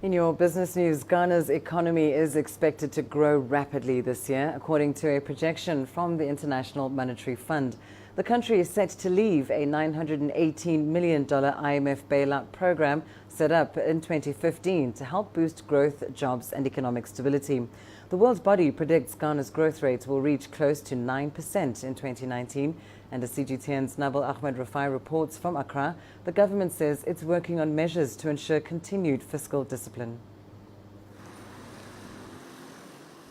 In your business news, Ghana's economy is expected to grow rapidly this year, according to a projection from the International Monetary Fund. The country is set to leave a $918 million IMF bailout program set up in 2015 to help boost growth, jobs and economic stability. The world body predicts Ghana's growth rate will reach close to 9% in 2019. And as CGTN's Nabil Ahmed Rufai reports from Accra, the government says it's working on measures to ensure continued fiscal discipline.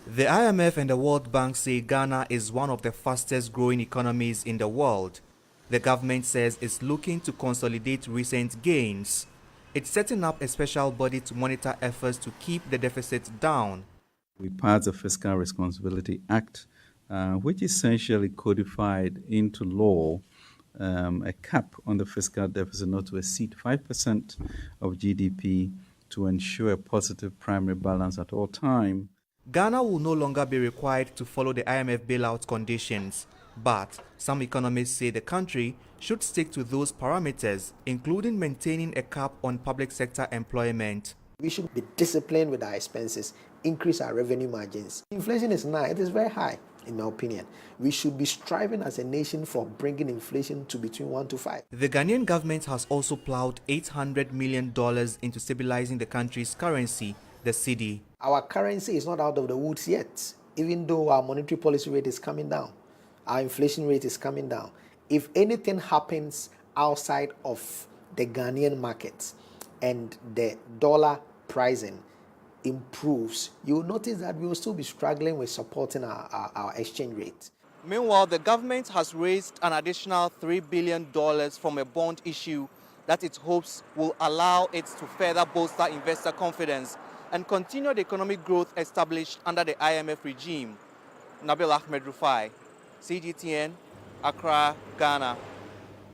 The IMF and the World Bank say Ghana is one of the fastest growing economies in the world. The government says it's looking to consolidate recent gains. It's setting up a special body to monitor efforts to keep the deficit down. We passed the Fiscal Responsibility Act, which essentially codified into law a cap on the fiscal deficit not to exceed 5% of GDP to ensure a positive primary balance at all times. Ghana will no longer be required to follow the IMF bailout conditions, but some economists say the country should stick to those parameters, including maintaining a cap on public sector employment. We should be disciplined with our expenses, increase our revenue margins. Inflation is now, it is very high, in my opinion. We should be striving as a nation for bringing inflation to between 1 to 5. The Ghanaian government has also plowed $800 million into stabilizing the country's currency, the cedi. Our currency is not out of the woods yet, even though our monetary policy rate is coming down. Our inflation rate is coming down. If anything happens outside of the Ghanaian market and the dollar pricing improves, you will notice that we will still be struggling with supporting our exchange rate. Meanwhile, the government has raised an additional $3 billion from a bond issue that it hopes will allow it to further bolster investor confidence and continue the economic growth established under the IMF regime. Nabil Ahmed Rufai, CGTN, Accra, Ghana.